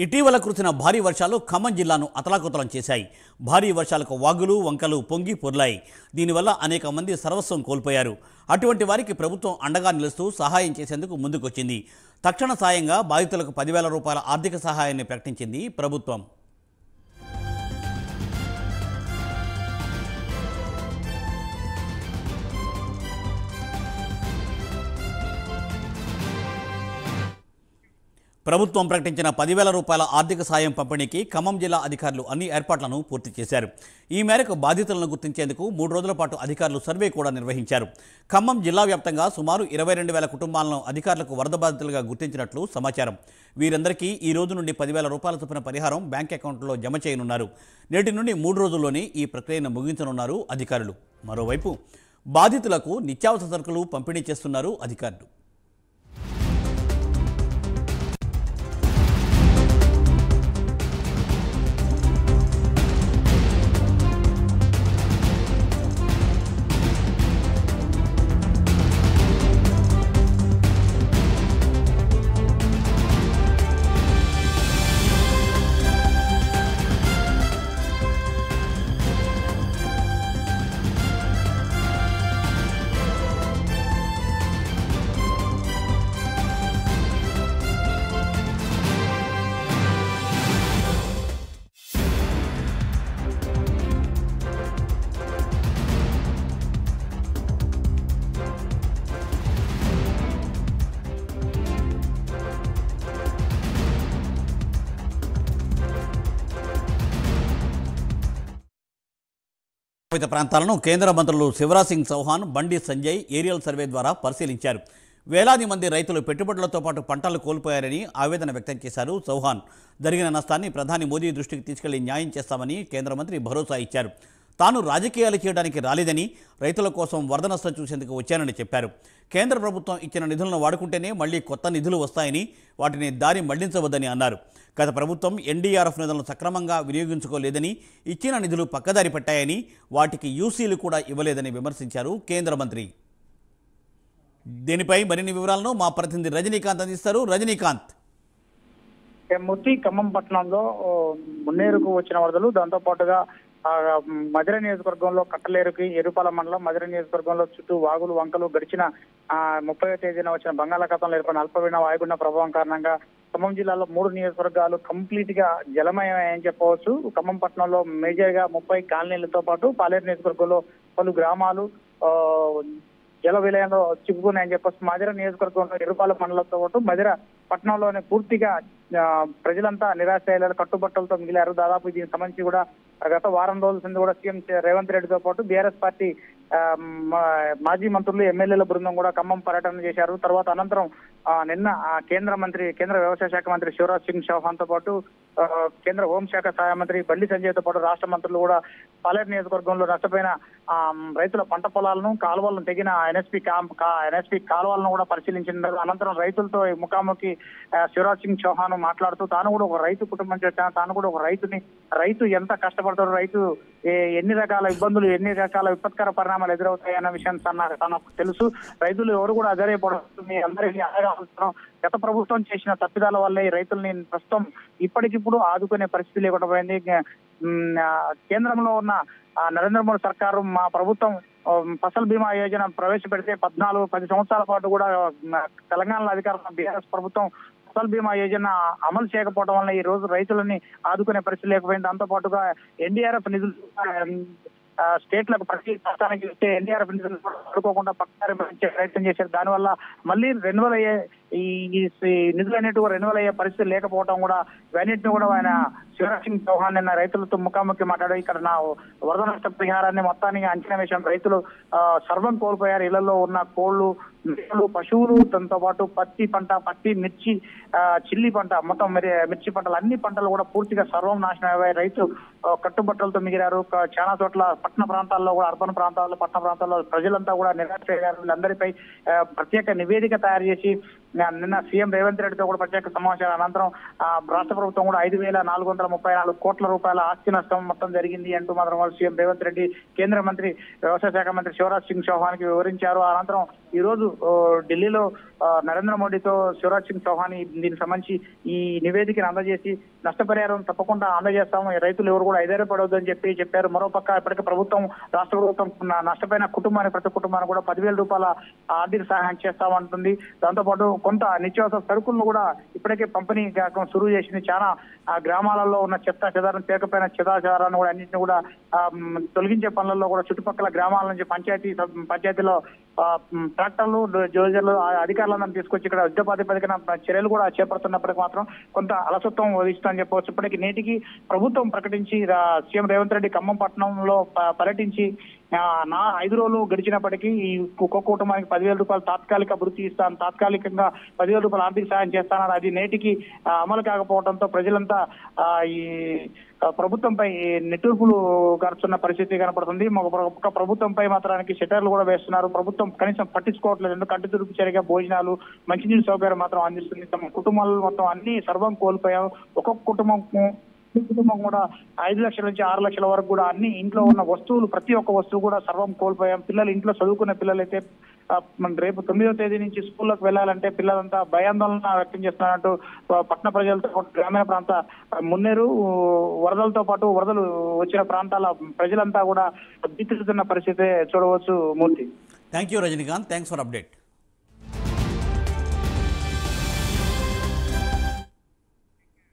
ఇటీవల కురిసిన భారీ వర్షాలు ఖమ్మం జిల్లాను అతలాకుతలం చేశాయి. భారీ వర్షాలకు వాగులు వంకలు పొంగి పొర్లాయి. దీనివల్ల అనేక మంది సర్వస్వం కోల్పోయారు. అటువంటి వారికి ప్రభుత్వం అండగా నిలుస్తూ సహాయం చేసేందుకు ముందుకొచ్చింది. తక్షణ సాయంగా బాధితులకు 10,000 రూపాయల ఆర్థిక సహాయాన్ని ప్రకటించింది ప్రభుత్వం. ప్రభుత్వం ప్రకటించిన 10,000 రూపాయల ఆర్థిక సాయం పంపిణీకి ఖమ్మం జిల్లా అధికారులు అన్ని ఏర్పాట్లను పూర్తి చేశారు. ఈ మేరకు బాధితులను గుర్తించేందుకు 3 రోజుల పాటు అధికారులు సర్వే కూడా నిర్వహించారు. ఖమ్మం జిల్లా వ్యాప్తంగా సుమారు 22,000 కుటుంబాలను అధికారులకు వరద బాధితులుగా గుర్తించినట్లు సమాచారం. వీరందరికీ ఈ రోజు నుండి 10,000 రూపాయల చొప్పున పరిహారం బ్యాంక్ అకౌంట్లో జమ చేయనున్నారు. నేటి నుండి 3 రోజుల్లోనే ఈ ప్రక్రియను ముగించనున్నారు అధికారులు. మరోవైపు బాధితులకు నిత్యావసర సరుకులు పంపిణీ చేస్తున్నారు అధికారులు. వివిధ ప్రాంతాలను కేంద్ర మంత్రులు శివరాజ్ సింగ్ చౌహాన్, బండి సంజయ్ ఏరియల్ సర్వే ద్వారా పరిశీలించారు. వేలాది మంది రైతులు పెట్టుబడులతో పాటు పంటలు కోల్పోయారని ఆవేదన వ్యక్తం చేశారు చౌహాన్. జరిగిన నష్టాన్ని ప్రధాని మోదీ దృష్టికి తీసుకెళ్లి న్యాయం చేస్తామని కేంద్ర మంత్రి భరోసా ఇచ్చారు. తాను రాజకీయాలు చేయడానికి రాలేదని, రైతుల కోసం వరద నష్టం చూసేందుకు వచ్చానని చెప్పారు. కేంద్ర ప్రభుత్వం ఇచ్చిన నిధులను వాడుకుంటేనే మళ్లీ కొత్త నిధులు వస్తాయని, వాటిని దారి మళ్లించవద్దని అన్నారు. గత ప్రభుత్వం ఎన్డీఆర్ఎఫ్ నిధులను సక్రమంగా వినియోగించుకోలేదని, ఇచ్చిన నిధులు పక్కదారి పట్టాయని, వాటికి యూసీలు కూడా ఇవ్వలేదని విమర్శించారు కేంద్ర మంత్రి. దీనిపై మరిన్ని వివరాలను మా ప్రతినిధి రజనీకాంత్ అందిస్తారు. రజనీకాంత్. మూర్తి, ఖమ్మం పట్టణంలో మున్నేరుకు వచ్చిన వరదలు, దాంతో పాటుగా మధిర నియోజకవర్గంలో కట్టలేరుకి ఎరుపాల మండలం మధిర నియోజకవర్గంలో చుట్టూ వాగులు వంకలు గడిచిన 30వ తేదీన వచ్చిన బంగాళాఖాతంలో ఏర్పడిన అల్పపీడన వాయుగుండ ప్రభావం కారణంగా ఖమ్మం జిల్లాలో 3 నియోజకవర్గాలు కంప్లీట్ గా జలమయమని చెప్పవచ్చు. ఖమ్మం పట్టణంలో మేజర్ గా 30 కాలనీలతో పాటు పాలేరు నియోజకవర్గంలో పలు గ్రామాలు జల విలయంలో చిక్కుకున్నాయని చెప్పొచ్చు. మధిర నియోజకవర్గంలో ఎరుపాల మండలంతో పాటు మధిర పట్టణంలోనే పూర్తిగా ప్రజలంతా నిరాశ్రయాలు కట్టుబట్టలతో మిగిలారు. దాదాపు దీనికి సంబంధించి కూడా గత వారం రోజుల కింద కూడా సీఎం రేవంత్ రెడ్డితో పాటు బీఆర్ఎస్ పార్టీ మాజీ మంత్రులు, ఎమ్మెల్యేల బృందం కూడా ఖమ్మం పర్యటన చేశారు. తర్వాత అనంతరం నిన్న కేంద్ర వ్యవసాయ శాఖ మంత్రి శివరాజ్ సింగ్ చౌహాన్ తో పాటు కేంద్ర హోంశాఖ సహాయ మంత్రి బండి సంజయ్ తో పాటు రాష్ట్ర మంత్రులు కూడా పాలేరు నియోజకవర్గంలో నష్టపోయిన రైతుల పంట పొలాలను, కాలువలను తెగిన ఎన్ఎస్పీ కాలువలను కూడా పరిశీలించిన అనంతరం రైతులతో ముఖాముఖి శివరాజ్ సింగ్ చౌహాన్ మాట్లాడుతూ తాను కూడా ఒక రైతు కుటుంబం చేశాను, తాను కూడా ఒక రైతు ఎంత కష్టపడతాడు, రైతు ఎన్ని రకాల ఇబ్బందులు, ఎన్ని రకాల విపత్కర పరిణామాలు ఎదురవుతాయన్న విషయం తనకు తెలుసు. రైతులు ఎవరు కూడా అధైర్యపడుతుంది, అందరికీ ఆదరణ గత ప్రభుత్వం చేసిన తప్పిదాల వల్లే రైతుల్ని ప్రస్తుతం ఇప్పటికిప్పుడు ఆదుకునే పరిస్థితి లేకుండా పోయింది. కేంద్రంలో ఉన్న నరేంద్ర మోడీ సర్కారు, మా ప్రభుత్వం ఫసల్ బీమా యోజన ప్రవేశపెడితే 10 సంవత్సరాల పాటు కూడా తెలంగాణలో అధికారంలో బీఆర్ఎస్ ప్రభుత్వం ఫసల్ బీమా యోజన అమలు చేయకపోవడం వల్ల ఈ రోజు రైతులని ఆదుకునే పరిస్థితి లేకపోయింది. దాంతో పాటుగా ఎన్డీఆర్ఎఫ్ నిధులు స్టేట్లకు ప్రతి రాష్ట్రానికి ఇస్తే ఎన్డీఆర్ఎఫ్ నిధులు పడుకోకుండా పక్కదారి మళ్లించే ప్రయత్నం చేశారు. దానివల్ల మళ్ళీ రెన్యువల్ అయ్యే ఈ నిధులు అనేవి రెన్యువల్ అయ్యే పరిస్థితి లేకపోవడం కూడా ఇవన్నింటినీ కూడా ఆయన శివరాజ్ సింగ్ చౌహాన్ నిన్న రైతులతో ముఖాముఖి మాట్లాడారు. ఇక్కడ నా వరద నష్ట పరిహారాన్ని మొత్తానికి అంచనా వేసిన రైతులు సర్వం కోల్పోయారు. ఇళ్లలో ఉన్న కోళ్లు, మేకలు, పశువులు, దాంతో పాటు పత్తి, మిర్చి, చిల్లి పంట, మొత్తం మిర్చి పంటలు, అన్ని పంటలు కూడా పూర్తిగా సర్వం నాశనం అయ్యాయి. రైతు కట్టుబట్టలతో మిగిలారు. చాలా చోట్ల పట్టణ ప్రాంతాల్లో కూడా, అర్బన్ ప్రాంతాల్లో, పట్టణ ప్రాంతాల్లో ప్రజలంతా కూడా నిరాశ్రయ్యారు. వీళ్ళందరిపై ప్రత్యేక నివేదిక తయారు చేసి నిన్న సీఎం రేవంత్ రెడ్డితో కూడా ప్రత్యేక సమావేశాల అనంతరం రాష్ట్ర ప్రభుత్వం కూడా 5,434 కోట్ల రూపాయల ఆస్తి నష్టం మొత్తం జరిగింది అంటూ మాత్రం సీఎం రేవంత్ రెడ్డి కేంద్ర మంత్రి వ్యవసాయ శాఖ మంత్రి శివరాజ్ సింగ్ చౌహాన్ కి వివరించారు. అనంతరం ఈ రోజు ఢిల్లీలో నరేంద్ర మోడీతో శివరాజ్ సింగ్ చౌహాన్ దీనికి సంబంధించి ఈ నివేదికను అందజేసి నష్టపరిహారం తప్పకుండా అందజేస్తాము, రైతులు ఎవరు కూడా ఐదారపడవద్దు అని చెప్పారు. మరోపక్క ఇప్పటికే ప్రభుత్వం, రాష్ట్ర ప్రభుత్వం నష్టపోయిన కుటుంబానికి, ప్రతి కుటుంబానికి కూడా 10,000 రూపాయల ఆర్థిక సహాయం చేస్తామంటుంది. దాంతోపాటు కొంత నిత్యావసర సరుకులను కూడా ఇప్పటికే పంపిణీ కార్యక్రమం సురువు చేసింది. చాలా గ్రామాలలో ఉన్న చెత్త చెదారం, పేరుకపోయిన చెదాచారాన్ని కూడా అన్నింటినీ కూడా తొలగించే పనులలో కూడా చుట్టుపక్కల గ్రామాల నుంచి పంచాయతీలో ట్రాక్టర్లు, డోజర్లు అధికారులను తీసుకొచ్చి ఇక్కడ యుద్ధ ప్రాతిపదికన చర్యలు కూడా చేపడుతున్నప్పటికీ మాత్రం కొంత అలసత్వం వహిస్తుందని చెప్పవచ్చు. ఇప్పటికీ నేటికి ప్రభుత్వం ప్రకటించి సీఎం రేవంత్ రెడ్డి ఖమ్మం పట్టణంలో పర్యటించి 5 రోజులు గడిచినప్పటికీ ఈ ఒక్కొక్క కుటుంబానికి 10,000 రూపాయలు తాత్కాలిక భృతి ఇస్తాను, తాత్కాలికంగా 10,000 రూపాయలు ఆర్థిక సాయం చేస్తానని అది నేటికి అమలు కాకపోవడంతో ప్రజలంతా ఈ ప్రభుత్వంపై నిట్టూర్పులు గారుతున్న పరిస్థితి కనపడుతుంది. ఒక ప్రభుత్వంపై మాత్రానికి షటర్లు కూడా వేస్తున్నారు. ప్రభుత్వం కనీసం పట్టించుకోవట్లేదు. కంటి తుడుపు చర్యగా భోజనాలు, మంచినీటి సౌకర్యం మాత్రం అందిస్తుంది. తమ కుటుంబాలు మొత్తం అన్ని సర్వం కోల్పోయాం. ఒక్కొక్క కుటుంబం కూడా 5 లక్షల నుంచి 6 లక్షల వరకు కూడా అన్ని ఇంట్లో ఉన్న వస్తువులు, ప్రతి ఒక్క వస్తువు కూడా సర్వం కోల్పోయాం. పిల్లలు, ఇంట్లో చదువుకునే పిల్లలైతే రేపు 9వ తేదీ నుంచి స్కూల్లోకి వెళ్ళాలంటే పిల్లలంతా భయాందోళన వ్యక్తం చేస్తున్నట్టు పట్టణ ప్రజలతో గ్రామీణ ప్రాంత మున్నేరు వరదలతో పాటు వరదలు వచ్చిన ప్రాంతాల ప్రజలంతా కూడా భీతిస్తున్న పరిస్థితి చూడవచ్చు. Murthy, thank you Rajinikanth, thanks for update.